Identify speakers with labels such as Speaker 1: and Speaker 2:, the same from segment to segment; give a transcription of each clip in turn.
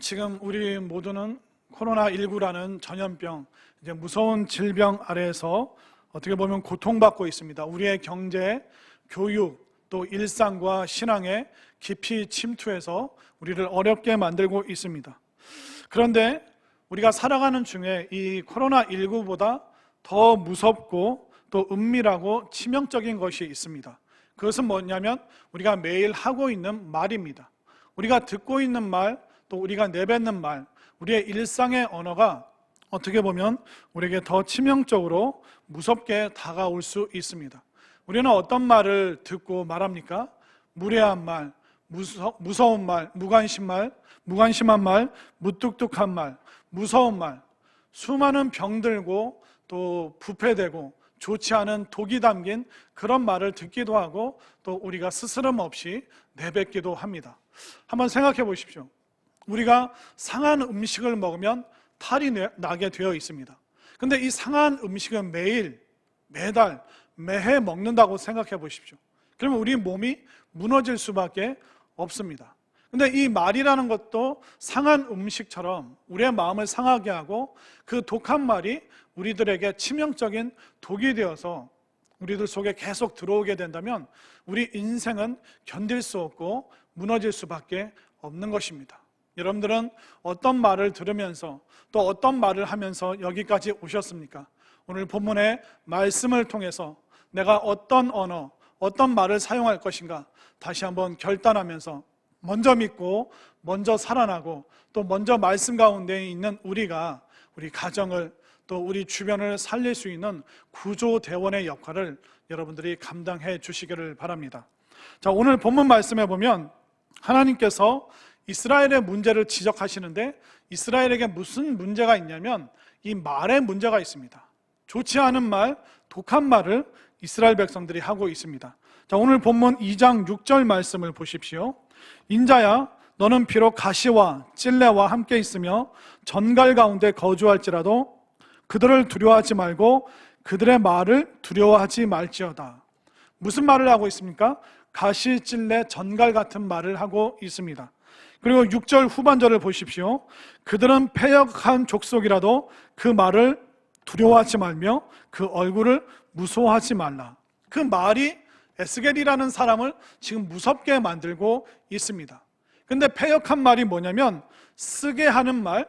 Speaker 1: 지금 우리 모두는 코로나19라는 전염병, 이제 무서운 질병 아래에서 어떻게 보면 고통받고 있습니다. 우리의 경제, 교육, 또 일상과 신앙에 깊이 침투해서 우리를 어렵게 만들고 있습니다. 그런데 우리가 살아가는 중에 이 코로나19보다 더 무섭고 또 은밀하고 치명적인 것이 있습니다. 그것은 뭐냐면 우리가 매일 하고 있는 말입니다. 우리가 듣고 있는 말, 또 우리가 내뱉는 말, 우리의 일상의 언어가 어떻게 보면 우리에게 더 치명적으로 무섭게 다가올 수 있습니다. 우리는 어떤 말을 듣고 말합니까? 무례한 말, 무서운 말, 무관심한 말, 무뚝뚝한 말, 무서운 말, 수많은 병들고 또 부패되고 좋지 않은 독이 담긴 그런 말을 듣기도 하고 또 우리가 스스럼 없이 내뱉기도 합니다. 한번 생각해 보십시오. 우리가 상한 음식을 먹으면 탈이 나게 되어 있습니다. 근데 이 상한 음식은 매일, 매달, 매해 먹는다고 생각해 보십시오. 그러면 우리 몸이 무너질 수밖에 없습니다. 근데 이 말이라는 것도 상한 음식처럼 우리의 마음을 상하게 하고 그 독한 말이 우리들에게 치명적인 독이 되어서 우리들 속에 계속 들어오게 된다면 우리 인생은 견딜 수 없고 무너질 수밖에 없는 것입니다. 여러분들은 어떤 말을 들으면서 또 어떤 말을 하면서 여기까지 오셨습니까? 오늘 본문의 말씀을 통해서 내가 어떤 언어, 어떤 말을 사용할 것인가 다시 한번 결단하면서 먼저 믿고 먼저 살아나고 또 먼저 말씀 가운데 있는 우리가 우리 가정을 또 우리 주변을 살릴 수 있는 구조대원의 역할을 여러분들이 감당해 주시기를 바랍니다. 자, 오늘 본문 말씀에 보면 하나님께서 이스라엘의 문제를 지적하시는데 이스라엘에게 무슨 문제가 있냐면 이 말에 문제가 있습니다. 좋지 않은 말, 독한 말을 이스라엘 백성들이 하고 있습니다. 자, 오늘 본문 2장 6절 말씀을 보십시오. 인자야, 너는 비록 가시와 찔레와 함께 있으며 전갈 가운데 거주할지라도 그들을 두려워하지 말고 그들의 말을 두려워하지 말지어다. 무슨 말을 하고 있습니까? 가시, 찔레, 전갈 같은 말을 하고 있습니다. 그리고 6절 후반절을 보십시오. 그들은 패역한 족속이라도 그 말을 두려워하지 말며 그 얼굴을 무서워하지 말라. 그 말이 에스겔이라는 사람을 지금 무섭게 만들고 있습니다. 근데 패역한 말이 뭐냐면 쓰게 하는 말,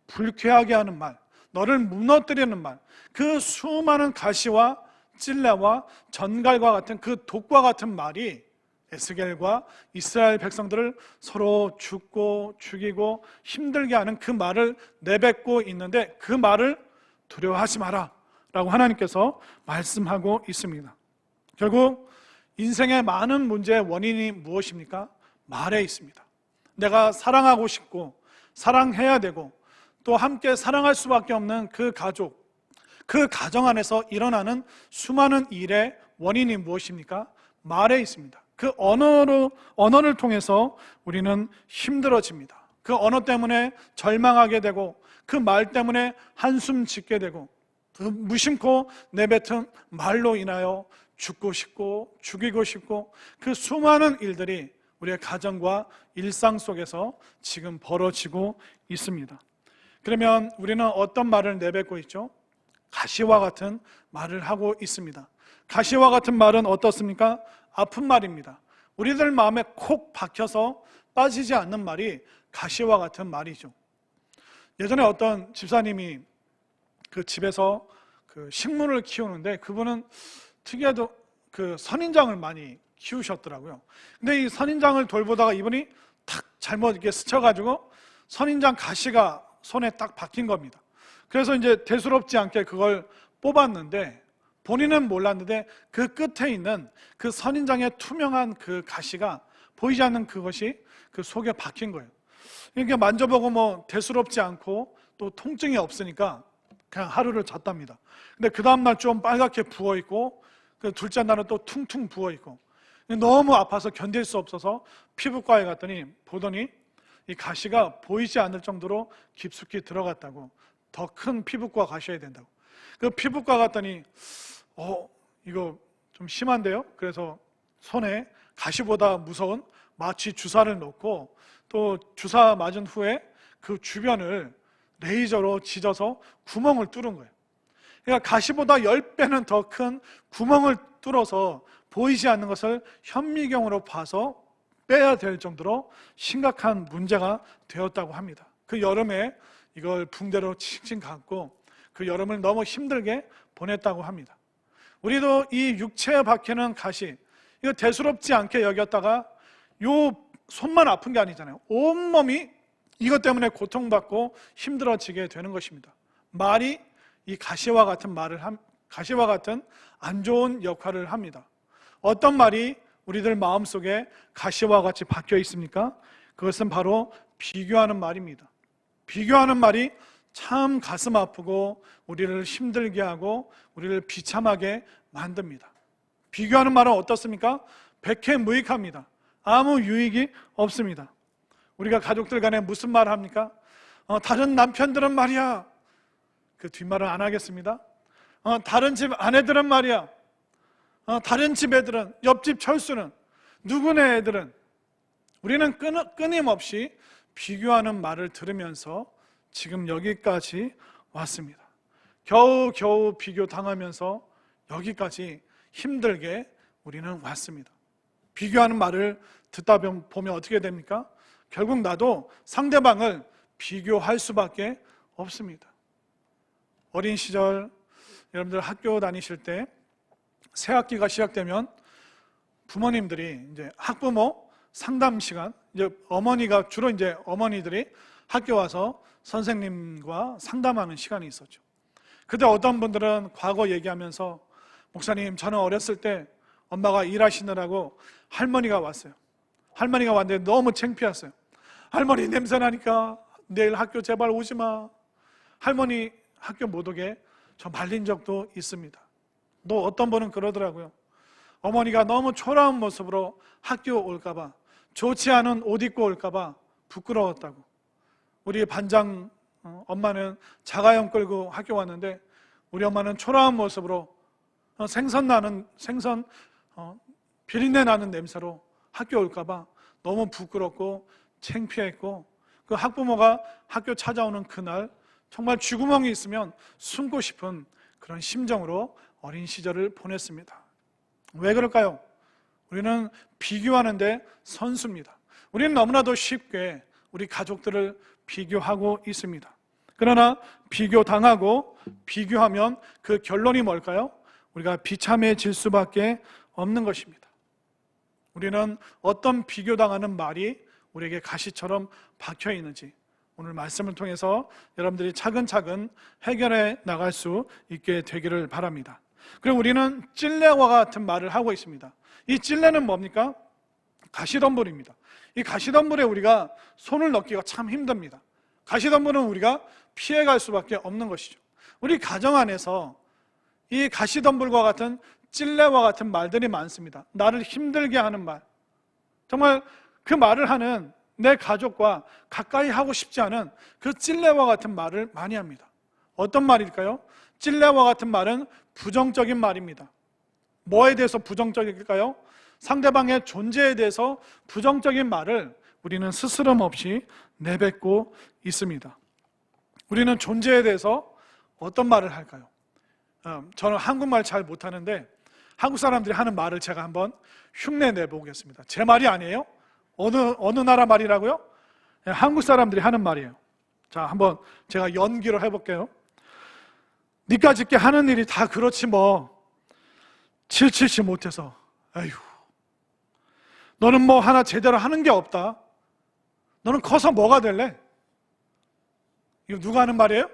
Speaker 1: 불쾌하게 하는 말, 너를 무너뜨리는 말, 그 수많은 가시와 찔레와 전갈과 같은 그 독과 같은 말이 에스겔과 이스라엘 백성들을 서로 죽고 죽이고 힘들게 하는 그 말을 내뱉고 있는데 그 말을 두려워하지 마라 라고 하나님께서 말씀하고 있습니다. 결국 인생의 많은 문제의 원인이 무엇입니까? 말에 있습니다. 내가 사랑하고 싶고 사랑해야 되고 또 함께 사랑할 수밖에 없는 그 가족, 그 가정 안에서 일어나는 수많은 일의 원인이 무엇입니까? 말에 있습니다. 그 언어를 통해서 우리는 힘들어집니다. 그 언어 때문에 절망하게 되고 그 말 때문에 한숨 짓게 되고 그 무심코 내뱉은 말로 인하여 죽고 싶고 죽이고 싶고 그 수많은 일들이 우리의 가정과 일상 속에서 지금 벌어지고 있습니다. 그러면 우리는 어떤 말을 내뱉고 있죠? 가시와 같은 말을 하고 있습니다. 가시와 같은 말은 어떻습니까? 아픈 말입니다. 우리들 마음에 콕 박혀서 빠지지 않는 말이 가시와 같은 말이죠. 예전에 어떤 집사님이 그 집에서 그 식물을 키우는데 그분은 특이하도 그 선인장을 많이 키우셨더라고요. 근데 이 선인장을 돌보다가 이분이 탁 잘못 이렇게 스쳐가지고 선인장 가시가 손에 딱 박힌 겁니다. 그래서 이제 대수롭지 않게 그걸 뽑았는데 본인은 몰랐는데 그 끝에 있는 그 선인장의 투명한 그 가시가 보이지 않는 그것이 그 속에 박힌 거예요. 이렇게 만져보고 뭐 대수롭지 않고 또 통증이 없으니까 그냥 하루를 잤답니다. 근데 그 다음날 좀 빨갛게 부어있고 그 둘째 날은 또 퉁퉁 부어있고 너무 아파서 견딜 수 없어서 피부과에 갔더니 보더니 이 가시가 보이지 않을 정도로 깊숙이 들어갔다고, 더 큰 피부과 가셔야 된다고. 그 피부과 갔더니 이거 좀 심한데요? 그래서 손에 가시보다 무서운 마취 주사를 놓고 또 주사 맞은 후에 그 주변을 레이저로 찢어서 구멍을 뚫은 거예요. 그러니까 가시보다 10배는 더 큰 구멍을 뚫어서 보이지 않는 것을 현미경으로 봐서 빼야 될 정도로 심각한 문제가 되었다고 합니다. 그 여름에 이걸 붕대로 칭칭 감고 그 여름을 너무 힘들게 보냈다고 합니다. 우리도 이 육체에 박히는 가시, 이거 대수롭지 않게 여겼다가 요 손만 아픈 게 아니잖아요. 온몸이 이것 때문에 고통받고 힘들어지게 되는 것입니다. 말이 이 가시와 같은 가시와 같은 안 좋은 역할을 합니다. 어떤 말이 우리들 마음속에 가시와 같이 박혀 있습니까? 그것은 바로 비교하는 말입니다. 비교하는 말이 참 가슴 아프고 우리를 힘들게 하고 우리를 비참하게 만듭니다. 비교하는 말은 어떻습니까? 백해무익합니다. 아무 유익이 없습니다. 우리가 가족들 간에 무슨 말을 합니까? 다른 남편들은 말이야. 그 뒷말은 안 하겠습니다. 다른 집 아내들은 말이야. 다른 집 애들은, 옆집 철수는, 누구네 애들은. 우리는 끊임없이 비교하는 말을 들으면서 지금 여기까지 왔습니다. 겨우 비교 당하면서 여기까지 힘들게 우리는 왔습니다. 비교하는 말을 듣다 보면 어떻게 됩니까? 결국 나도 상대방을 비교할 수밖에 없습니다. 어린 시절 여러분들 학교 다니실 때 새 학기가 시작되면 부모님들이 이제 학부모 상담 시간, 이제 주로 이제 어머니들이 학교 와서 선생님과 상담하는 시간이 있었죠. 그때 어떤 분들은 과거 얘기하면서 목사님, 저는 어렸을 때 엄마가 일하시느라고 할머니가 왔어요. 할머니가 왔는데 너무 창피했어요. 할머니 냄새 나니까 내일 학교 제발 오지 마. 할머니 학교 못 오게 저 말린 적도 있습니다. 또 어떤 분은 그러더라고요. 어머니가 너무 초라한 모습으로 학교 올까봐, 좋지 않은 옷 입고 올까봐 부끄러웠다고. 우리 반장 엄마는 자가용 끌고 학교 왔는데 우리 엄마는 초라한 모습으로 생선 비린내 나는 냄새로 학교 올까봐 너무 부끄럽고 창피했고, 그 학부모가 학교 찾아오는 그날 정말 쥐구멍이 있으면 숨고 싶은 그런 심정으로 어린 시절을 보냈습니다. 왜 그럴까요? 우리는 비교하는데 선수입니다. 우리는 너무나도 쉽게 우리 가족들을 비교하고 있습니다. 그러나 비교당하고 비교하면 그 결론이 뭘까요? 우리가 비참해질 수밖에 없는 것입니다. 우리는 어떤 비교당하는 말이 우리에게 가시처럼 박혀 있는지 오늘 말씀을 통해서 여러분들이 차근차근 해결해 나갈 수 있게 되기를 바랍니다. 그리고 우리는 찔레와 같은 말을 하고 있습니다. 이 찔레는 뭡니까? 가시덤불입니다. 이 가시덤불에 우리가 손을 넣기가 참 힘듭니다. 가시덤불은 우리가 피해갈 수밖에 없는 것이죠. 우리 가정 안에서 이 가시덤불과 같은 찔레와 같은 말들이 많습니다. 나를 힘들게 하는 말, 정말 그 말을 하는 내 가족과 가까이 하고 싶지 않은 그 찔레와 같은 말을 많이 합니다. 어떤 말일까요? 찔레와 같은 말은 부정적인 말입니다. 뭐에 대해서 부정적일까요? 상대방의 존재에 대해서 부정적인 말을 우리는 스스럼 없이 내뱉고 있습니다. 우리는 존재에 대해서 어떤 말을 할까요? 저는 한국말 잘 못하는데 한국 사람들이 하는 말을 제가 한번 흉내 내보겠습니다. 제 말이 아니에요? 어느 나라 말이라고요? 한국 사람들이 하는 말이에요. 자, 한번 제가 연기로 해볼게요. 니까짓 게 하는 일이 다 그렇지 뭐 칠칠치 못해서 에휴, 너는 뭐 하나 제대로 하는 게 없다. 너는 커서 뭐가 될래? 이거 누가 하는 말이에요?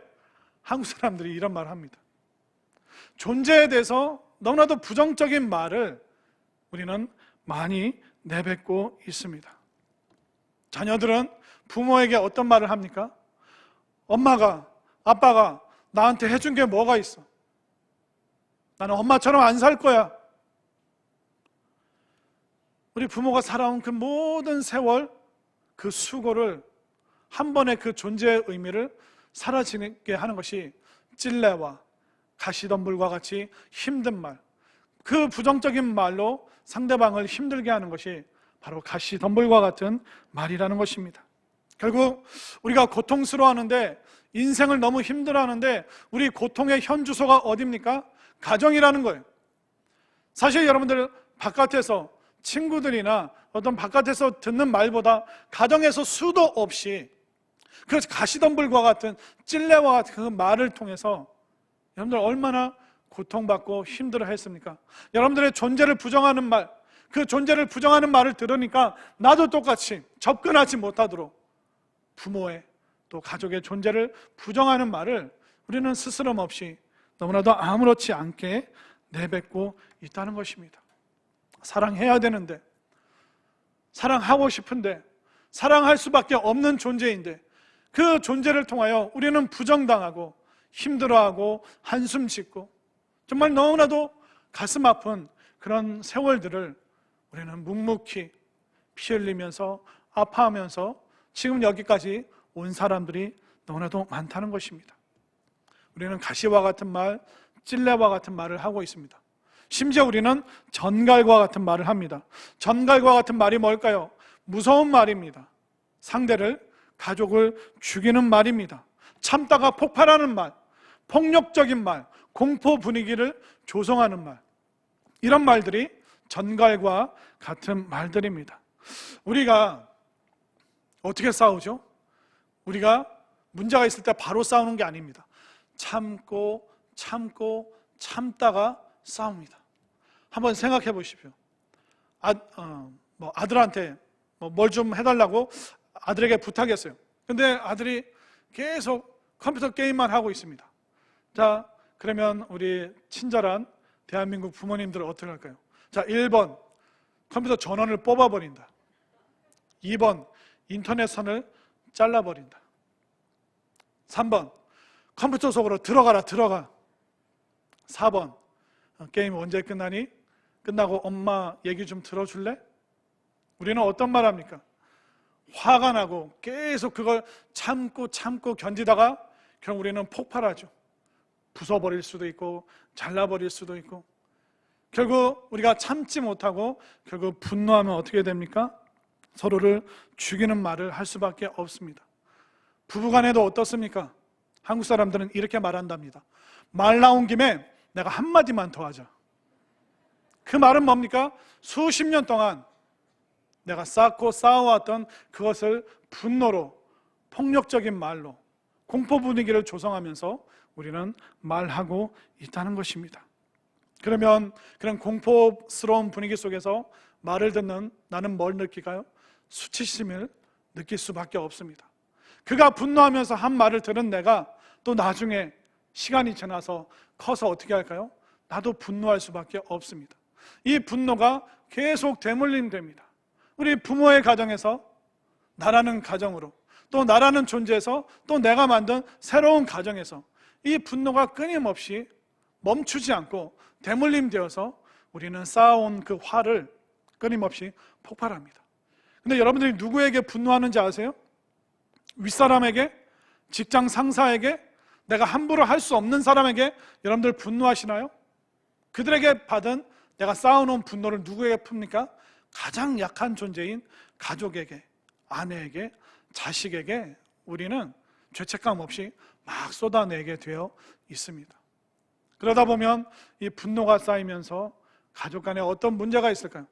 Speaker 1: 한국 사람들이 이런 말을 합니다. 존재에 대해서 너무나도 부정적인 말을 우리는 많이 내뱉고 있습니다. 자녀들은 부모에게 어떤 말을 합니까? 엄마가, 아빠가 나한테 해준 게 뭐가 있어? 나는 엄마처럼 안 살 거야. 우리 부모가 살아온 그 모든 세월, 그 수고를 한 번에 그 존재의 의미를 사라지게 하는 것이 찔레와 가시덤불과 같이 힘든 말, 그 부정적인 말로 상대방을 힘들게 하는 것이 바로 가시덤불과 같은 말이라는 것입니다. 결국 우리가 고통스러워하는데, 인생을 너무 힘들어하는데 우리 고통의 현주소가 어디입니까? 가정이라는 거예요. 사실 여러분들 바깥에서 친구들이나 어떤 바깥에서 듣는 말보다 가정에서 수도 없이 그 가시덤불과 같은 찔레와 같은 그 말을 통해서 여러분들 얼마나 고통받고 힘들어 했습니까? 여러분들의 존재를 부정하는 말, 그 존재를 부정하는 말을 들으니까 나도 똑같이 접근하지 못하도록 부모의 또 가족의 존재를 부정하는 말을 우리는 스스럼 없이 너무나도 아무렇지 않게 내뱉고 있다는 것입니다. 사랑해야 되는데, 사랑하고 싶은데, 사랑할 수밖에 없는 존재인데 그 존재를 통하여 우리는 부정당하고 힘들어하고 한숨 짓고 정말 너무나도 가슴 아픈 그런 세월들을 우리는 묵묵히 피 흘리면서 아파하면서 지금 여기까지 온 사람들이 너무나도 많다는 것입니다. 우리는 가시와 같은 말, 찔레와 같은 말을 하고 있습니다. 심지어 우리는 전갈과 같은 말을 합니다. 전갈과 같은 말이 뭘까요? 무서운 말입니다. 상대를, 가족을 죽이는 말입니다. 참다가 폭발하는 말, 폭력적인 말, 공포 분위기를 조성하는 말, 이런 말들이 전갈과 같은 말들입니다. 우리가 어떻게 싸우죠? 우리가 문제가 있을 때 바로 싸우는 게 아닙니다. 참고 참다가 싸웁니다. 한번 생각해 보십시오. 아들한테 뭘 좀 해달라고 아들에게 부탁했어요. 근데 아들이 계속 컴퓨터 게임만 하고 있습니다. 자, 그러면 우리 친절한 대한민국 부모님들은 어떻게 할까요? 자, 1번 컴퓨터 전원을 뽑아버린다. 2번 인터넷 선을 잘라버린다. 3번 컴퓨터 속으로 들어가. 4번 게임 언제 끝나니? 끝나고 엄마 얘기 좀 들어줄래? 우리는 어떤 말 합니까? 화가 나고 계속 그걸 참고 견디다가 결국 우리는 폭발하죠. 부숴버릴 수도 있고 잘라버릴 수도 있고, 결국 우리가 참지 못하고 결국 분노하면 어떻게 됩니까? 서로를 죽이는 말을 할 수밖에 없습니다. 부부간에도 어떻습니까? 한국 사람들은 이렇게 말한답니다. 말 나온 김에 내가 한마디만 더 하자. 그 말은 뭡니까? 수십 년 동안 내가 쌓고 쌓아왔던 그것을 분노로, 폭력적인 말로 공포 분위기를 조성하면서 우리는 말하고 있다는 것입니다. 그러면 그런 공포스러운 분위기 속에서 말을 듣는 나는 뭘 느낄까요? 수치심을 느낄 수밖에 없습니다. 그가 분노하면서 한 말을 들은 내가 또 나중에 시간이 지나서 커서 어떻게 할까요? 나도 분노할 수밖에 없습니다. 이 분노가 계속 대물림됩니다. 우리 부모의 가정에서, 나라는 가정으로, 또 나라는 존재에서, 또 내가 만든 새로운 가정에서 이 분노가 끊임없이 멈추지 않고 대물림되어서 우리는 쌓아온 그 화를 끊임없이 폭발합니다. 근데 여러분들이 누구에게 분노하는지 아세요? 윗사람에게? 직장 상사에게? 내가 함부로 할 수 없는 사람에게 여러분들 분노하시나요? 그들에게 받은 내가 쌓아놓은 분노를 누구에게 풉니까? 가장 약한 존재인 가족에게, 아내에게, 자식에게 우리는 죄책감 없이 막 쏟아내게 되어 있습니다. 그러다 보면 이 분노가 쌓이면서 가족 간에 어떤 문제가 있을까요?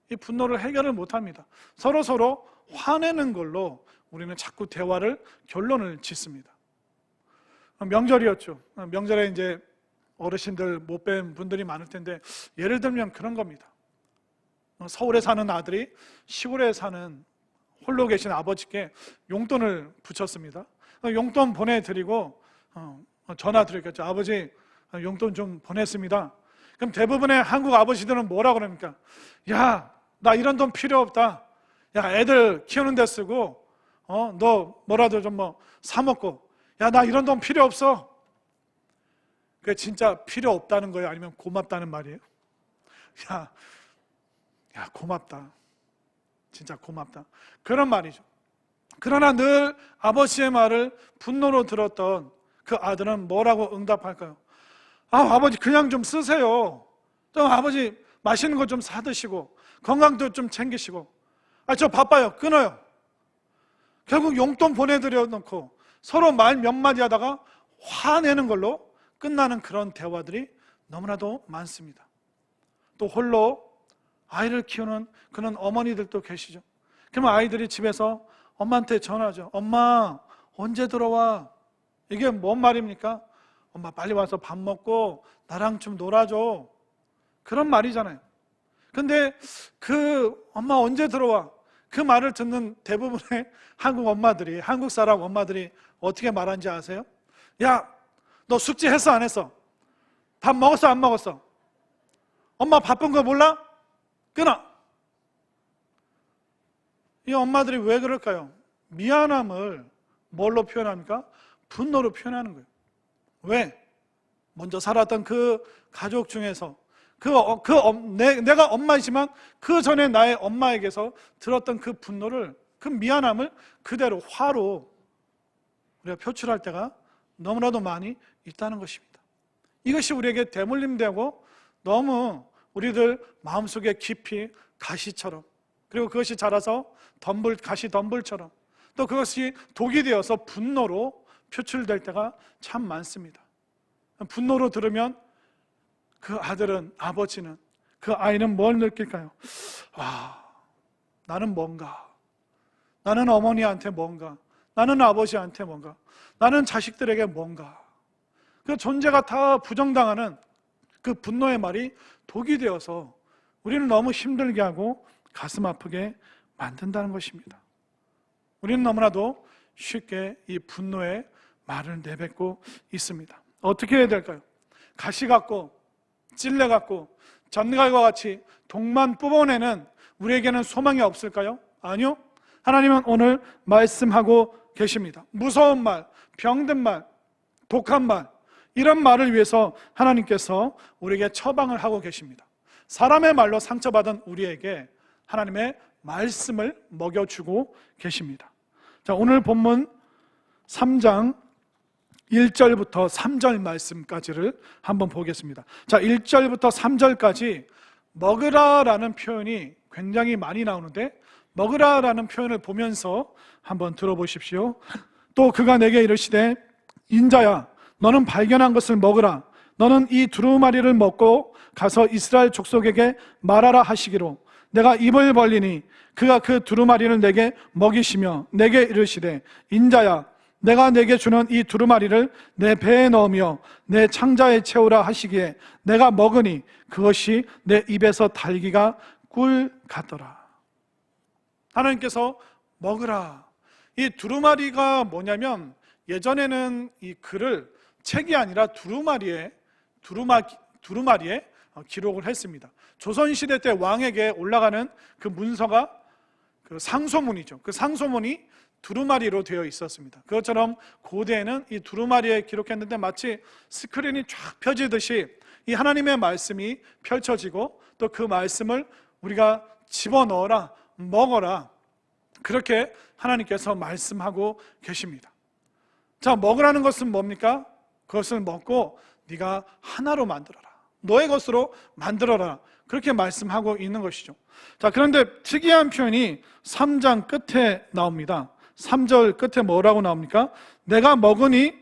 Speaker 1: 이 분노를 해결을 못합니다. 서로 화내는 걸로 우리는 자꾸 대화를, 결론을 짓습니다. 명절이었죠. 명절에 이제 어르신들 못 뵌 분들이 많을 텐데, 예를 들면 그런 겁니다. 서울에 사는 아들이 시골에 사는 홀로 계신 아버지께 용돈을 붙였습니다. 용돈 보내드리고 전화 드렸겠죠. 아버지, 용돈 좀 보냈습니다. 그럼 대부분의 한국 아버지들은 뭐라고 그럽니까? 야, 나 이런 돈 필요 없다. 야, 애들 키우는 데 쓰고 너 뭐라도 좀 사 먹고. 야, 나 이런 돈 필요 없어. 그게 진짜 필요 없다는 거예요? 아니면 고맙다는 말이에요? 야, 고맙다. 진짜 고맙다. 그런 말이죠. 그러나 늘 아버지의 말을 분노로 들었던 그 아들은 뭐라고 응답할까요? 아버지 그냥 좀 쓰세요. 또 아버지 맛있는 거 좀 사드시고 건강도 좀 챙기시고. 저 바빠요. 끊어요. 결국 용돈 보내드려 놓고 서로 말 몇 마디 하다가 화내는 걸로 끝나는 그런 대화들이 너무나도 많습니다. 또 홀로 아이를 키우는 그런 어머니들도 계시죠. 그러면 아이들이 집에서 엄마한테 전화하죠. 엄마, 언제 들어와? 이게 뭔 말입니까? 엄마 빨리 와서 밥 먹고 나랑 좀 놀아줘. 그런 말이잖아요. 근데 그 엄마 언제 들어와? 그 말을 듣는 대부분의 한국 엄마들이, 한국 사람 엄마들이 어떻게 말하는지 아세요? 야, 너 숙제 했어 안 했어? 밥 먹었어 안 먹었어? 엄마 바쁜 거 몰라? 끊어. 이 엄마들이 왜 그럴까요? 미안함을 뭘로 표현합니까? 분노로 표현하는 거예요. 왜? 먼저 살았던 그 가족 중에서 내가 엄마이지만 그 전에 나의 엄마에게서 들었던 그 분노를, 그 미안함을 그대로 화로 우리가 표출할 때가 너무나도 많이 있다는 것입니다. 이것이 우리에게 대물림되고 너무 우리들 마음속에 깊이 가시처럼, 그리고 그것이 자라서 가시 덤불처럼, 또 그것이 독이 되어서 분노로 표출될 때가 참 많습니다. 분노로 들으면 그 아들은, 아버지는, 그 아이는 뭘 느낄까요? 나는 뭔가, 나는 어머니한테 뭔가, 나는 아버지한테 뭔가, 나는 자식들에게 뭔가, 그 존재가 다 부정당하는 그 분노의 말이 독이 되어서 우리는 너무 힘들게 하고 가슴 아프게 만든다는 것입니다. 우리는 너무나도 쉽게 이 분노의 말을 내뱉고 있습니다. 어떻게 해야 될까요? 가시 같고 찔레 같고 전갈과 같이 독만 뿜어내는 우리에게는 소망이 없을까요? 아니요. 하나님은 오늘 말씀하고 계십니다. 무서운 말, 병든 말, 독한 말, 이런 말을 위해서 하나님께서 우리에게 처방을 하고 계십니다. 사람의 말로 상처받은 우리에게 하나님의 말씀을 먹여주고 계십니다. 자, 오늘 본문 3장 1절부터 3절 말씀까지를 한번 보겠습니다. 자, 1절부터 3절까지 먹으라라는 표현이 굉장히 많이 나오는데, 먹으라라는 표현을 보면서 한번 들어보십시오. 또 그가 내게 이르시되 인자야, 너는 발견한 것을 먹으라. 너는 이 두루마리를 먹고 가서 이스라엘 족속에게 말하라 하시기로 내가 입을 벌리니 그가 그 두루마리를 내게 먹이시며 내게 이르시되 인자야, 내가 내게 주는 이 두루마리를 내 배에 넣으며 내 창자에 채우라 하시기에 내가 먹으니 그것이 내 입에서 달기가 꿀 같더라. 하나님께서 먹으라. 이 두루마리가 뭐냐면, 예전에는 이 글을 책이 아니라 두루마리에 기록을 했습니다. 조선시대 때 왕에게 올라가는 그 문서가 그 상소문이죠. 그 상소문이 두루마리로 되어 있었습니다. 그것처럼 고대에는 이 두루마리에 기록했는데 마치 스크린이 쫙 펴지듯이 이 하나님의 말씀이 펼쳐지고 또 그 말씀을 우리가 집어넣어라, 먹어라, 그렇게 하나님께서 말씀하고 계십니다. 자, 먹으라는 것은 뭡니까? 그것을 먹고 네가 하나로 만들어라, 너의 것으로 만들어라, 그렇게 말씀하고 있는 것이죠. 자, 그런데 특이한 표현이 3장 끝에 나옵니다. 3절 끝에 뭐라고 나옵니까? 내가 먹으니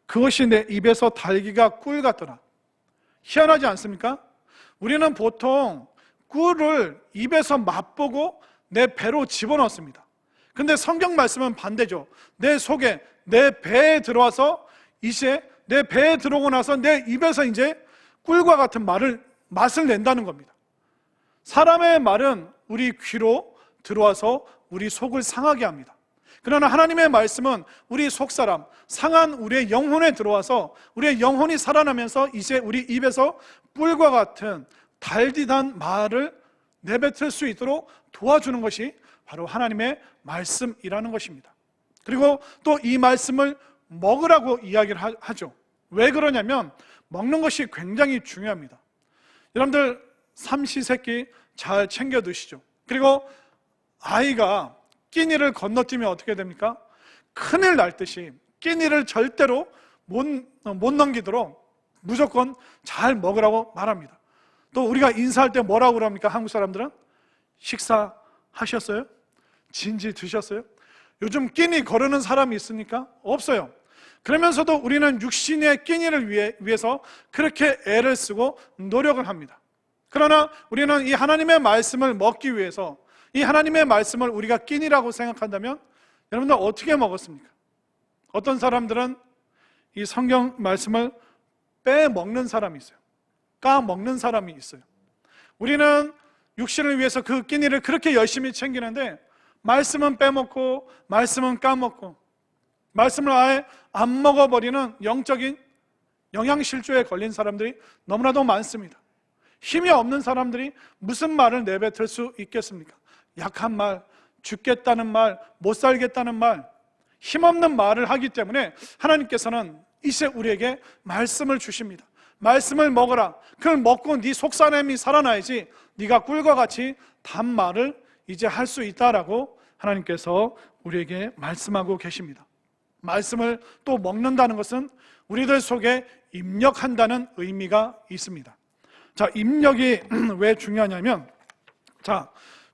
Speaker 1: 그것이 내 입에서 달기가 꿀 같더라. 희한하지 않습니까? 우리는 보통 꿀을 입에서 맛보고 내 배로 집어넣습니다. 근데 성경 말씀은 반대죠. 내 속에, 내 배에 들어와서 이제 내 배에 들어오고 나서 내 입에서 이제 꿀과 같은 맛을 낸다는 겁니다. 사람의 말은 우리 귀로 들어와서 우리 속을 상하게 합니다. 그러나 하나님의 말씀은 우리 속사람, 상한 우리의 영혼에 들어와서 우리의 영혼이 살아나면서 이제 우리 입에서 꿀과 같은 달디단 말을 내뱉을 수 있도록 도와주는 것이 바로 하나님의 말씀이라는 것입니다. 그리고 또 이 말씀을 먹으라고 이야기를 하죠. 왜 그러냐면 먹는 것이 굉장히 중요합니다. 여러분들 삼시세끼 잘 챙겨 드시죠. 그리고 아이가 끼니를 건너뛰면 어떻게 됩니까? 큰일 날 듯이 끼니를 절대로 못 넘기도록 무조건 잘 먹으라고 말합니다. 또 우리가 인사할 때 뭐라고 그럽니까? 한국 사람들은 식사하셨어요? 진지 드셨어요? 요즘 끼니 거르는 사람이 있습니까? 없어요. 그러면서도 우리는 육신의 끼니를 위해서 그렇게 애를 쓰고 노력을 합니다. 그러나 우리는 이 하나님의 말씀을 먹기 위해서, 이 하나님의 말씀을 우리가 끼니라고 생각한다면 여러분들 어떻게 먹었습니까? 어떤 사람들은 이 성경 말씀을 빼먹는 사람이 있어요. 까먹는 사람이 있어요. 우리는 육신을 위해서 그 끼니를 그렇게 열심히 챙기는데 말씀은 빼먹고 말씀은 까먹고 말씀을 아예 안 먹어버리는 영적인 영양실조에 걸린 사람들이 너무나도 많습니다. 힘이 없는 사람들이 무슨 말을 내뱉을 수 있겠습니까? 약한 말, 죽겠다는 말, 못 살겠다는 말, 힘없는 말을 하기 때문에 하나님께서는 이제 우리에게 말씀을 주십니다. 말씀을 먹어라. 그걸 먹고 네 속사람이 살아나야지 네가 꿀과 같이 단 말을 이제 할 수 있다라고 하나님께서 우리에게 말씀하고 계십니다. 말씀을 또 먹는다는 것은 우리들 속에 입력한다는 의미가 있습니다. 자, 입력이 왜 중요하냐면, 자,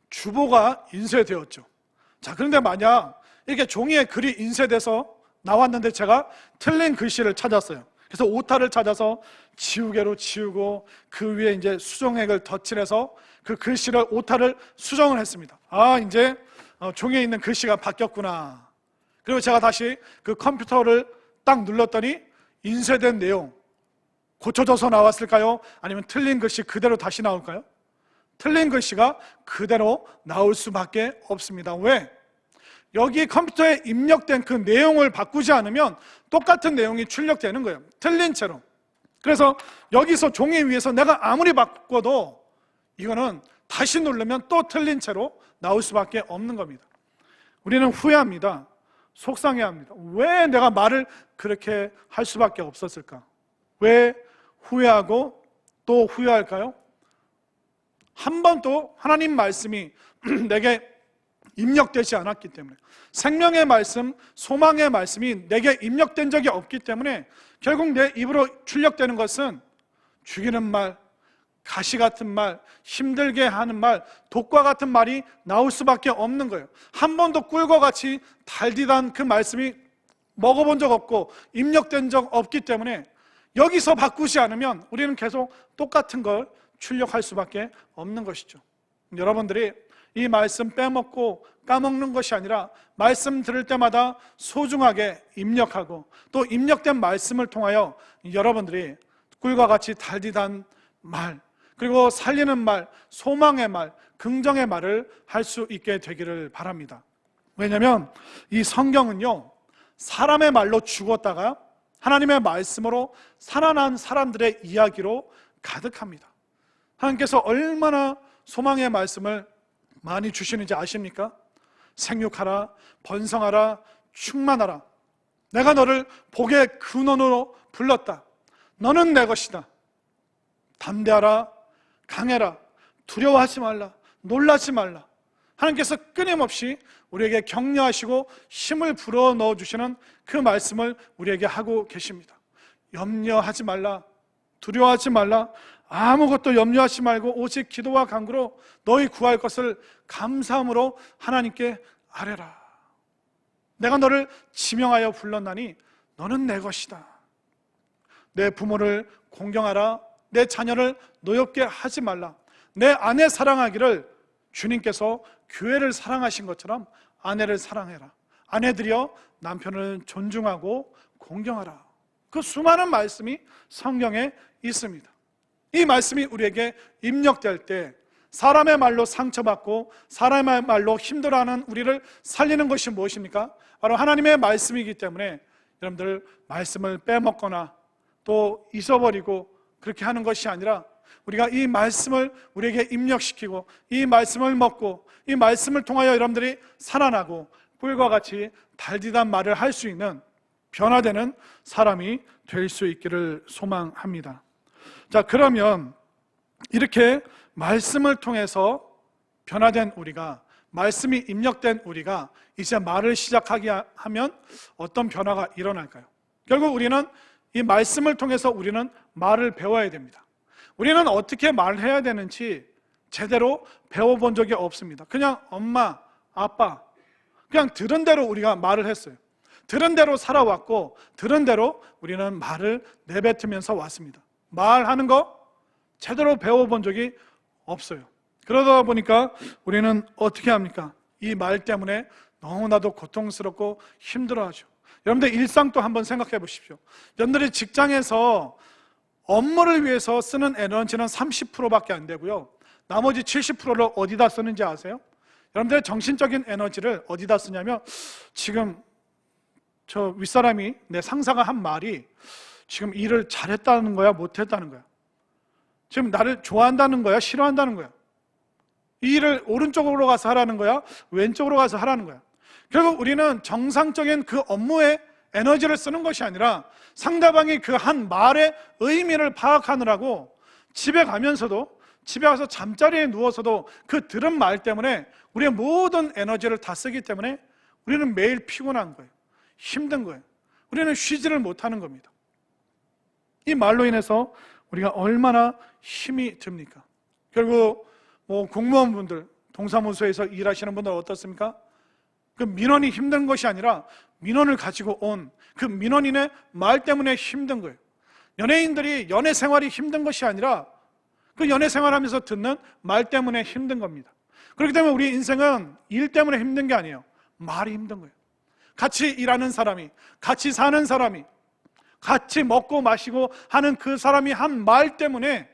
Speaker 1: 주보가 인쇄되었죠. 자, 그런데 만약 이렇게 종이에 글이 인쇄돼서 나왔는데 제가 틀린 글씨를 찾았어요. 그래서 오타를 찾아서 지우개로 지우고 그 위에 이제 수정액을 덧칠해서 그 글씨를 오타를 수정을 했습니다. 아, 이제 종이에 있는 글씨가 바뀌었구나. 그리고 제가 다시 그 컴퓨터를 딱 눌렀더니 인쇄된 내용 고쳐져서 나왔을까요? 아니면 틀린 글씨 그대로 다시 나올까요? 틀린 글씨가 그대로 나올 수밖에 없습니다. 왜? 여기 컴퓨터에 입력된 그 내용을 바꾸지 않으면 똑같은 내용이 출력되는 거예요. 틀린 채로. 그래서 여기서 종이 위에서 내가 아무리 바꿔도 이거는 다시 누르면 또 틀린 채로 나올 수밖에 없는 겁니다. 우리는 후회합니다. 속상해합니다. 왜 내가 말을 그렇게 할 수밖에 없었을까? 왜 후회하고 또 후회할까요? 한 번도 하나님 말씀이 내게 입력되지 않았기 때문에, 생명의 말씀, 소망의 말씀이 내게 입력된 적이 없기 때문에 결국 내 입으로 출력되는 것은 죽이는 말, 가시 같은 말, 힘들게 하는 말, 독과 같은 말이 나올 수밖에 없는 거예요. 한 번도 꿀과 같이 달디단 그 말씀이 먹어본 적 없고 입력된 적 없기 때문에 여기서 바꾸지 않으면 우리는 계속 똑같은 걸 출력할 수밖에 없는 것이죠. 여러분들이 이 말씀 빼먹고 까먹는 것이 아니라 말씀 들을 때마다 소중하게 입력하고 또 입력된 말씀을 통하여 여러분들이 꿀과 같이 달디단 말, 그리고 살리는 말, 소망의 말, 긍정의 말을 할 수 있게 되기를 바랍니다. 왜냐하면 이 성경은요, 사람의 말로 죽었다가 하나님의 말씀으로 살아난 사람들의 이야기로 가득합니다. 하나님께서 얼마나 소망의 말씀을 많이 주시는지 아십니까? 생육하라, 번성하라, 충만하라. 내가 너를 복의 근원으로 불렀다. 너는 내 것이다. 담대하라, 강해라, 두려워하지 말라, 놀라지 말라. 하나님께서 끊임없이 우리에게 격려하시고 힘을 불어 넣어주시는 그 말씀을 우리에게 하고 계십니다. 염려하지 말라, 두려워하지 말라, 아무것도 염려하지 말고 오직 기도와 간구로 너희 구할 것을 감사함으로 하나님께 아뢰라. 내가 너를 지명하여 불렀나니 너는 내 것이다. 내 부모를 공경하라. 내 자녀를 노엽게 하지 말라. 내 아내 사랑하기를 주님께서 교회를 사랑하신 것처럼 아내를 사랑해라. 아내들이여 남편을 존중하고 공경하라. 그 수많은 말씀이 성경에 있습니다. 이 말씀이 우리에게 입력될 때 사람의 말로 상처받고 사람의 말로 힘들어하는 우리를 살리는 것이 무엇입니까? 바로 하나님의 말씀이기 때문에 여러분들 말씀을 빼먹거나 또 잊어버리고 그렇게 하는 것이 아니라 우리가 이 말씀을 우리에게 입력시키고 이 말씀을 먹고 이 말씀을 통하여 여러분들이 살아나고 꿀과 같이 달디단 말을 할 수 있는 변화되는 사람이 될 수 있기를 소망합니다. 자, 그러면 이렇게 말씀을 통해서 변화된 우리가, 말씀이 입력된 우리가 이제 말을 시작하게 하면 어떤 변화가 일어날까요? 결국 우리는 이 말씀을 통해서 우리는 말을 배워야 됩니다. 우리는 어떻게 말해야 되는지 제대로 배워본 적이 없습니다. 그냥 엄마, 아빠, 그냥 들은 대로 우리가 말을 했어요. 들은 대로 살아왔고 들은 대로 우리는 말을 내뱉으면서 왔습니다. 말하는 거 제대로 배워본 적이 없어요. 그러다 보니까 우리는 어떻게 합니까? 이 말 때문에 너무나도 고통스럽고 힘들어하죠. 여러분들 일상도 한번 생각해 보십시오. 여러분들이 직장에서 업무를 위해서 쓰는 에너지는 30%밖에 안 되고요, 나머지 70%를 어디다 쓰는지 아세요? 여러분들의 정신적인 에너지를 어디다 쓰냐면, 지금 저 윗사람이, 내 상사가 한 말이 지금 일을 잘했다는 거야, 못했다는 거야? 지금 나를 좋아한다는 거야, 싫어한다는 거야? 이 일을 오른쪽으로 가서 하라는 거야, 왼쪽으로 가서 하라는 거야? 결국 우리는 정상적인 그 업무에 에너지를 쓰는 것이 아니라 상대방이 그 한 말의 의미를 파악하느라고 집에 가면서도, 집에 와서 잠자리에 누워서도 그 들은 말 때문에 우리의 모든 에너지를 다 쓰기 때문에 우리는 매일 피곤한 거예요. 힘든 거예요. 우리는 쉬지를 못하는 겁니다. 이 말로 인해서 우리가 얼마나 힘이 듭니까? 결국 공무원분들, 동사무소에서 일하시는 분들 어떻습니까? 그 민원이 힘든 것이 아니라 민원을 가지고 온 그 민원인의 말 때문에 힘든 거예요. 연예인들이 연애 생활이 힘든 것이 아니라 그 연애 생활하면서 듣는 말 때문에 힘든 겁니다. 그렇기 때문에 우리 인생은 일 때문에 힘든 게 아니에요. 말이 힘든 거예요. 같이 일하는 사람이, 같이 사는 사람이, 같이 먹고 마시고 하는 그 사람이 한 말 때문에,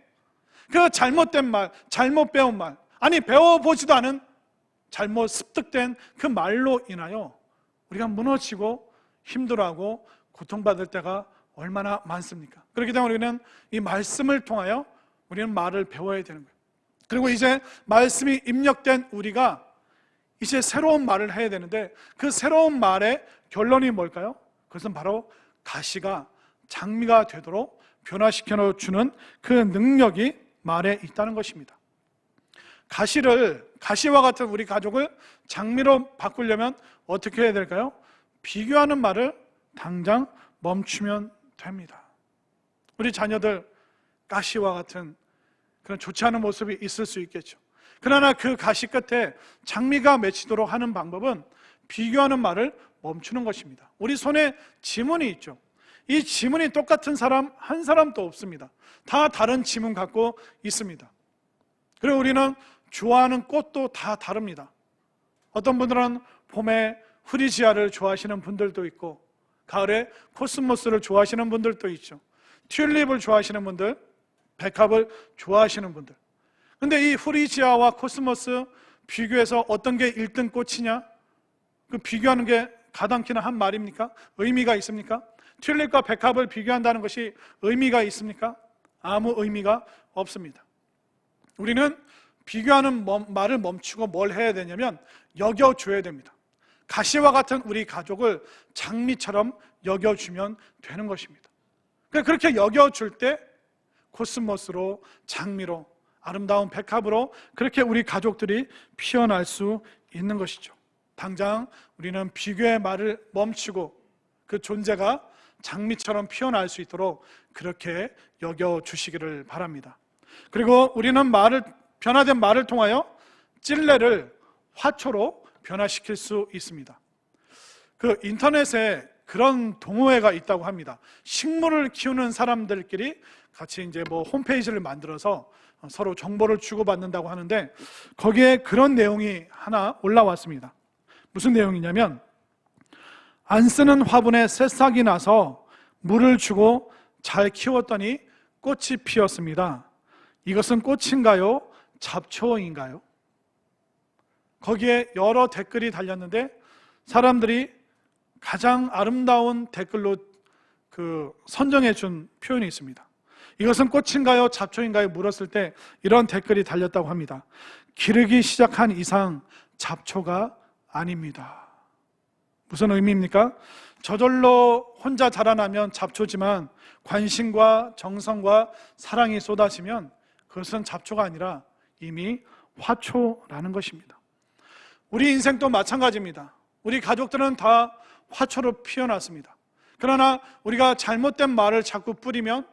Speaker 1: 그 잘못된 말, 잘못 배운 말, 아니 배워보지도 않은 잘못 습득된 그 말로 인하여 우리가 무너지고 힘들어하고 고통받을 때가 얼마나 많습니까? 그렇기 때문에 우리는 이 말씀을 통하여 우리는 말을 배워야 되는 거예요. 그리고 이제 말씀이 입력된 우리가 이제 새로운 말을 해야 되는데, 그 새로운 말의 결론이 뭘까요? 그것은 바로 가시가 장미가 되도록 변화시켜 주는 그 능력이 말에 있다는 것입니다. 가시와 같은 우리 가족을 장미로 바꾸려면 어떻게 해야 될까요? 비교하는 말을 당장 멈추면 됩니다. 우리 자녀들 가시와 같은 그런 좋지 않은 모습이 있을 수 있겠죠. 그러나 그 가시 끝에 장미가 맺히도록 하는 방법은 비교하는 말을 멈추는 것입니다. 우리 손에 지문이 있죠. 이 지문이 똑같은 사람 한 사람도 없습니다. 다 다른 지문 갖고 있습니다. 그리고 우리는 좋아하는 꽃도 다 다릅니다. 어떤 분들은 봄에 후리지아를 좋아하시는 분들도 있고, 가을에 코스모스를 좋아하시는 분들도 있죠. 튤립을 좋아하시는 분들, 백합을 좋아하시는 분들. 근데 이 후리지아와 코스모스 비교해서 어떤 게 1등 꽃이냐? 그 비교하는 게 가당키나 한 말입니까? 의미가 있습니까? 튤립과 백합을 비교한다는 것이 의미가 있습니까? 아무 의미가 없습니다. 우리는 비교하는 말을 멈추고 뭘 해야 되냐면 여겨줘야 됩니다. 가시와 같은 우리 가족을 장미처럼 여겨주면 되는 것입니다. 그렇게 여겨줄 때 코스모스로, 장미로, 아름다운 백합으로 그렇게 우리 가족들이 피어날 수 있는 것이죠. 당장 우리는 비교의 말을 멈추고 그 존재가 장미처럼 피어날 수 있도록 그렇게 여겨주시기를 바랍니다. 그리고 우리는 변화된 말을 통하여 찔레를 화초로 변화시킬 수 있습니다. 그 인터넷에 그런 동호회가 있다고 합니다. 식물을 키우는 사람들끼리 같이 이제 홈페이지를 만들어서 서로 정보를 주고받는다고 하는데, 거기에 그런 내용이 하나 올라왔습니다. 무슨 내용이냐면, 안 쓰는 화분에 새싹이 나서 물을 주고 잘 키웠더니 꽃이 피었습니다. 이것은 꽃인가요? 잡초인가요? 거기에 여러 댓글이 달렸는데, 사람들이 가장 아름다운 댓글로 선정해 준 표현이 있습니다. 이것은 꽃인가요? 잡초인가요? 물었을 때 이런 댓글이 달렸다고 합니다. 기르기 시작한 이상 잡초가 아닙니다. 무슨 의미입니까? 저절로 혼자 자라나면 잡초지만 관심과 정성과 사랑이 쏟아지면 그것은 잡초가 아니라 이미 화초라는 것입니다. 우리 인생도 마찬가지입니다. 우리 가족들은 다 화초로 피어났습니다. 그러나 우리가 잘못된 말을 자꾸 뿌리면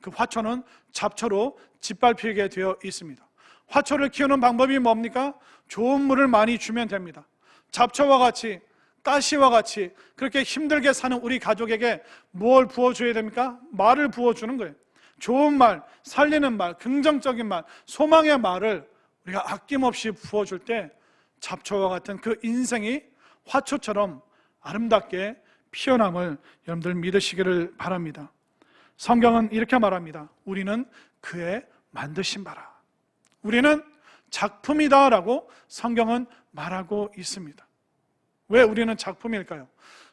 Speaker 1: 그 화초는 잡초로 짓밟히게 되어 있습니다. 화초를 키우는 방법이 뭡니까? 좋은 물을 많이 주면 됩니다. 잡초와 같이, 가시와 같이 그렇게 힘들게 사는 우리 가족에게 뭘 부어줘야 됩니까? 말을 부어주는 거예요. 좋은 말, 살리는 말, 긍정적인 말, 소망의 말을 우리가 아낌없이 부어줄 때 잡초와 같은 그 인생이 화초처럼 아름답게 피어남을 여러분들 믿으시기를 바랍니다. 성경은 이렇게 말합니다. 우리는 그의 만드신 바라. 우리는 작품이다 라고 성경은 말하고 있습니다. 왜 우리는 작품일까요?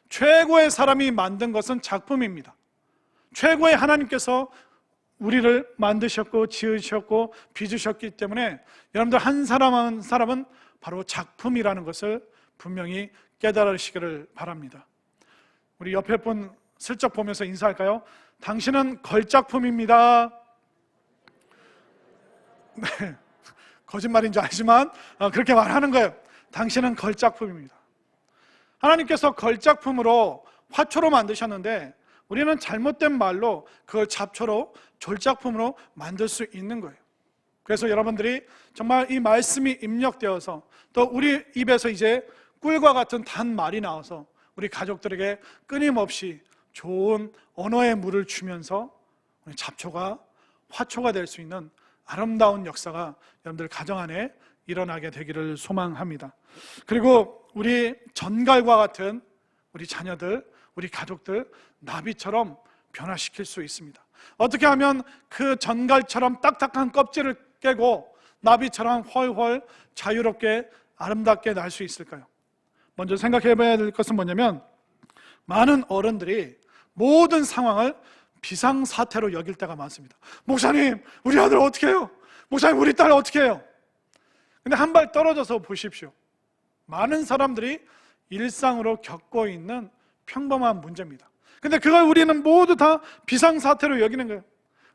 Speaker 1: 최고의 사람이 만든 것은 작품입니다. 최고의 하나님께서 우리를 만드셨고 지으셨고 빚으셨기 때문에 여러분들 한 사람 한 사람은 바로 작품이라는 것을 분명히 깨달으시기를 바랍니다. 우리 옆에 분 슬쩍 보면서 인사할까요? 당신은 걸작품입니다. 네, 거짓말인 줄 알지만 그렇게 말하는 거예요. 당신은 걸작품입니다. 하나님께서 걸작품으로 화초로 만드셨는데 우리는 잘못된 말로 그걸 잡초로 졸작품으로 만들 수 있는 거예요. 그래서 여러분들이 정말 이 말씀이 입력되어서 또 우리 입에서 이제 꿀과 같은 단 말이 나와서 우리 가족들에게 끊임없이 좋은 언어의 물을 주면서 우리 잡초가 화초가 될 수 있는 아름다운 역사가 여러분들 가정 안에 일어나게 되기를 소망합니다. 그리고 우리 전갈과 같은 우리 자녀들, 우리 가족들 나비처럼 변화시킬 수 있습니다. 어떻게 하면 그 전갈처럼 딱딱한 껍질을 깨고 나비처럼 훨훨 자유롭게 아름답게 날 수 있을까요? 먼저 생각해 봐야 될 것은 뭐냐면 많은 어른들이 모든 상황을 비상사태로 여길 때가 많습니다. 목사님, 우리 아들 어떻게 해요? 목사님, 우리 딸 어떻게 해요? 근데 한 발 떨어져서 보십시오. 많은 사람들이 일상으로 겪고 있는 평범한 문제입니다. 근데 그걸 우리는 모두 다 비상사태로 여기는 거예요.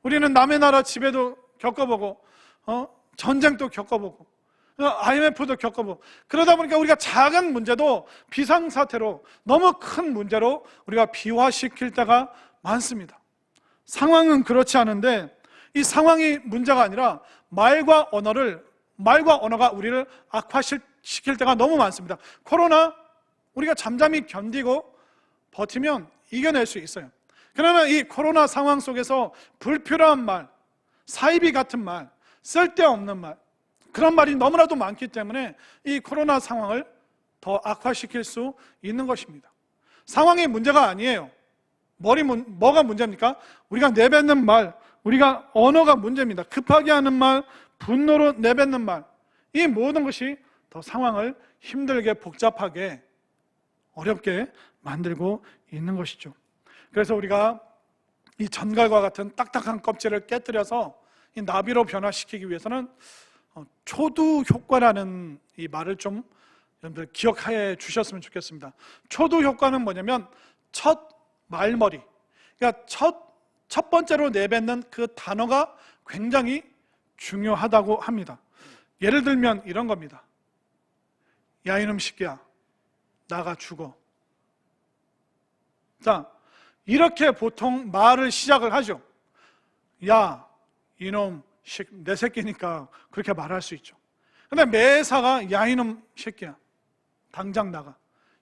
Speaker 1: 우리는 남의 나라 지배도 겪어보고 전쟁도 겪어보고 IMF도 겪어보고 그러다 보니까 우리가 작은 문제도 비상사태로 너무 큰 문제로 우리가 비화시킬 때가 많습니다. 상황은 그렇지 않은데 이 상황이 문제가 아니라 말과 언어가 우리를 악화시킬 때가 너무 많습니다. 코로나 우리가 잠잠히 견디고 버티면 이겨낼 수 있어요. 그러나 이 코로나 상황 속에서 불필요한 말, 사이비 같은 말, 쓸데없는 말, 그런 말이 너무나도 많기 때문에 이 코로나 상황을 더 악화시킬 수 있는 것입니다. 상황이 문제가 아니에요. 뭐가 문제입니까? 우리가 내뱉는 말, 우리가 언어가 문제입니다. 급하게 하는 말, 분노로 내뱉는 말, 이 모든 것이 더 상황을 힘들게 복잡하게 어렵게 만들고 있는 것이죠. 그래서 우리가 이 전갈과 같은 딱딱한 껍질을 깨뜨려서 이 나비로 변화시키기 위해서는 초두 효과라는 이 말을 좀 여러분들 기억해 주셨으면 좋겠습니다. 초두 효과는 뭐냐면 첫 말머리, 그러니까 첫 번째로 내뱉는 그 단어가 굉장히 중요하다고 합니다. 예를 들면 이런 겁니다. 야 이놈 새끼야, 나가 죽어. 자, 이렇게 보통 말을 시작을 하죠. 야 이놈 내 새끼니까 그렇게 말할 수 있죠. 근데 매사가 야 이놈 새끼야, 당장 나가,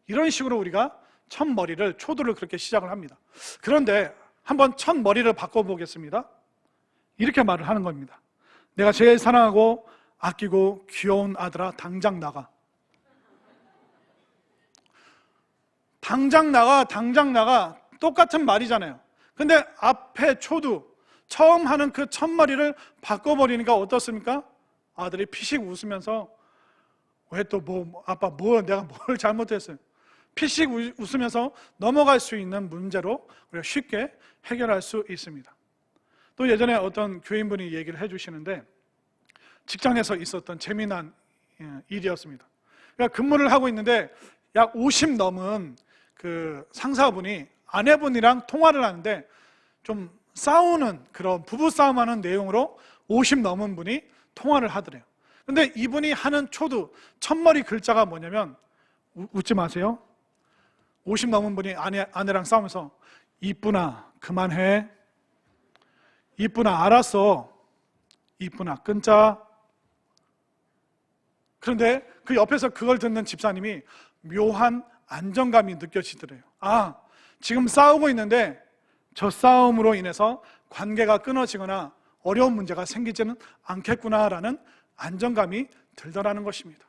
Speaker 1: 이런 식으로 우리가 첫 머리를, 초두를 그렇게 시작을 합니다. 그런데 한번 첫 머리를 바꿔보겠습니다. 이렇게 말을 하는 겁니다. 내가 제일 사랑하고 아끼고 귀여운 아들아, 당장 나가. 당장 나가 똑같은 말이잖아요. 근데 앞에 초두, 처음 하는 그 첫머리를 바꿔버리니까 어떻습니까? 아들이 피식 웃으면서 왜 또 아빠 내가 뭘 잘못했어요? 피식 웃으면서 넘어갈 수 있는 문제로 우리가 쉽게 해결할 수 있습니다. 또 예전에 어떤 교인분이 얘기를 해주시는데 직장에서 있었던 재미난 일이었습니다. 그러니까 근무를 하고 있는데 약 50 넘은 그 상사분이 아내분이랑 통화를 하는데 좀 싸우는 그런 부부싸움하는 내용으로 50 넘은 분이 통화를 하더래요. 근데 이분이 하는 초두 첫머리 글자가 뭐냐면, 웃지 마세요. 50 넘은 분이 아내랑 싸우면서 이쁘나 그만해, 이쁘나 알았어, 이쁘나 끊자. 그런데 그 옆에서 그걸 듣는 집사님이 묘한 안정감이 느껴지더래요. 아, 지금 싸우고 있는데 저 싸움으로 인해서 관계가 끊어지거나 어려운 문제가 생기지는 않겠구나라는 안정감이 들더라는 것입니다.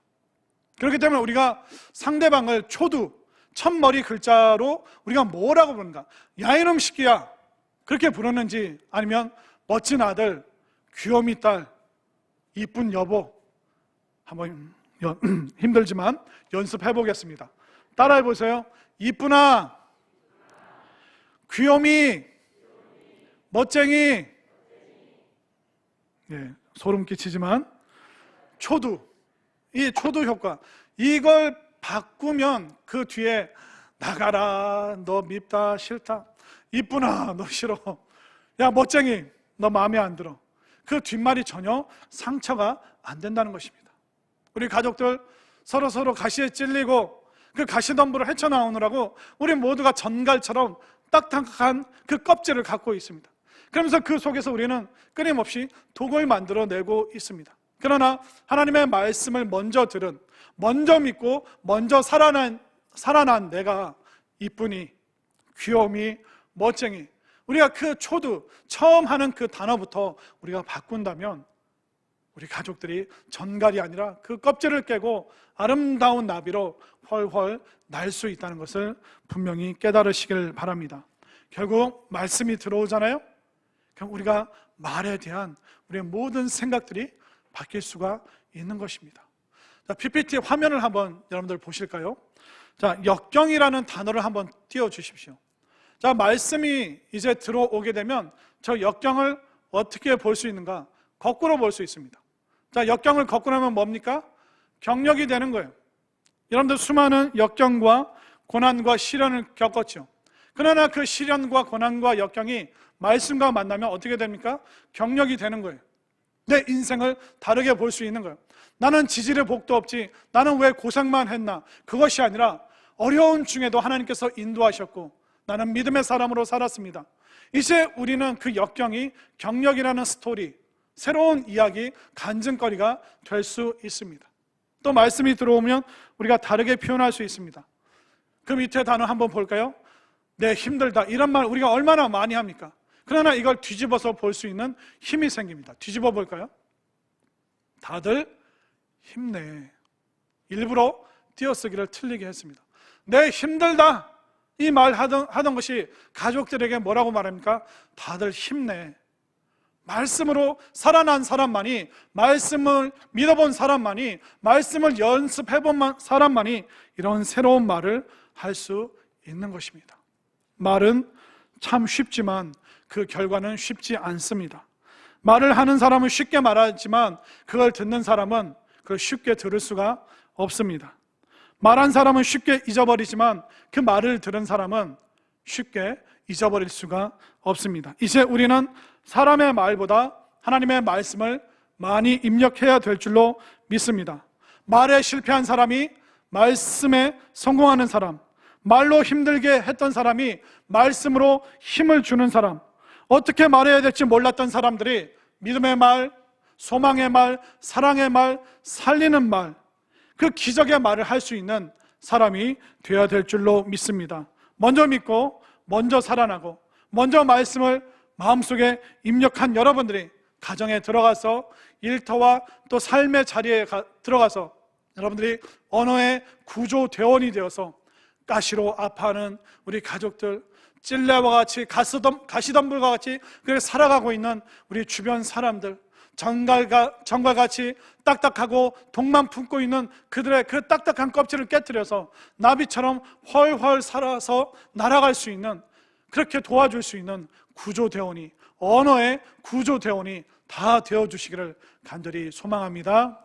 Speaker 1: 그렇기 때문에 우리가 상대방을 초두, 첫머리 글자로 우리가 뭐라고 부르는가? 야 이놈 새끼야, 그렇게 부르는지, 아니면 멋진 아들, 귀요미 딸, 이쁜 여보, 한번 힘들지만 연습해 보겠습니다. 따라해 보세요. 이쁘나, 귀요미, 멋쟁이. 예, 소름 끼치지만 초두, 이 초두 효과, 이걸 바꾸면 그 뒤에 나가라, 너 밉다, 싫다, 이쁘나, 너 싫어, 야 멋쟁이, 너 마음에 안 들어, 그 뒷말이 전혀 상처가 안 된다는 것입니다. 우리 가족들 서로 가시에 찔리고 그 가시덤불을 헤쳐나오느라고 우리 모두가 전갈처럼 딱딱한 그 껍질을 갖고 있습니다. 그러면서 그 속에서 우리는 끊임없이 독을 만들어내고 있습니다. 그러나 하나님의 말씀을 먼저 들은, 먼저 믿고 먼저 살아난 내가 이쁘니, 귀요미, 멋쟁이, 우리가 그 초두, 처음 하는 그 단어부터 우리가 바꾼다면 우리 가족들이 전갈이 아니라 그 껍질을 깨고 아름다운 나비로 훨훨 날 수 있다는 것을 분명히 깨달으시길 바랍니다. 결국 말씀이 들어오잖아요. 그럼 우리가 말에 대한 우리의 모든 생각들이 바뀔 수가 있는 것입니다. 자, PPT 화면을 한번 여러분들 보실까요? 자, 역경이라는 단어를 한번 띄워주십시오. 자, 말씀이 이제 들어오게 되면 저 역경을 어떻게 볼 수 있는가? 거꾸로 볼 수 있습니다. 자, 역경을 거꾸로 하면 뭡니까? 경력이 되는 거예요. 여러분들 수많은 역경과 고난과 시련을 겪었죠. 그러나 그 시련과 고난과 역경이 말씀과 만나면 어떻게 됩니까? 경력이 되는 거예요. 내 인생을 다르게 볼 수 있는 거예요. 나는 지질의 복도 없지, 나는 왜 고생만 했나? 그것이 아니라 어려운 중에도 하나님께서 인도하셨고 나는 믿음의 사람으로 살았습니다. 이제 우리는 그 역경이 경력이라는 스토리, 새로운 이야기, 간증거리가 될 수 있습니다. 또 말씀이 들어오면 우리가 다르게 표현할 수 있습니다. 그 밑에 단어 한번 볼까요? 네, 힘들다, 이런 말 우리가 얼마나 많이 합니까? 그러나 이걸 뒤집어서 볼 수 있는 힘이 생깁니다. 뒤집어 볼까요? 다들 힘내. 일부러 띄어쓰기를 틀리게 했습니다. 네, 힘들다, 이 말 하던 것이 가족들에게 뭐라고 말합니까? 다들 힘내. 말씀으로 살아난 사람만이, 말씀을 믿어본 사람만이, 말씀을 연습해본 사람만이 이런 새로운 말을 할 수 있는 것입니다. 말은 참 쉽지만 그 결과는 쉽지 않습니다. 말을 하는 사람은 쉽게 말하지만 그걸 듣는 사람은 그걸 쉽게 들을 수가 없습니다. 말한 사람은 쉽게 잊어버리지만 그 말을 들은 사람은 쉽게 잊어버릴 수가 없습니다. 이제 우리는 사람의 말보다 하나님의 말씀을 많이 입력해야 될 줄로 믿습니다. 말에 실패한 사람이 말씀에 성공하는 사람, 말로 힘들게 했던 사람이 말씀으로 힘을 주는 사람, 어떻게 말해야 될지 몰랐던 사람들이 믿음의 말, 소망의 말, 사랑의 말, 살리는 말, 그 기적의 말을 할 수 있는 사람이 되어야 될 줄로 믿습니다. 먼저 믿고 먼저 살아나고 먼저 말씀을 마음속에 입력한 여러분들이 가정에 들어가서 일터와 또 삶의 자리에 들어가서 여러분들이 언어의 구조대원이 되어서 가시로 아파하는 우리 가족들, 찔레와 같이 가시덤불과 같이 그렇게 살아가고 있는 우리 주변 사람들, 정갈같이 딱딱하고 독만 품고 있는 그들의 그 딱딱한 껍질을 깨뜨려서 나비처럼 훨훨 살아서 날아갈 수 있는, 그렇게 도와줄 수 있는 구조대원이, 언어의 구조대원이 다 되어주시기를 간절히 소망합니다.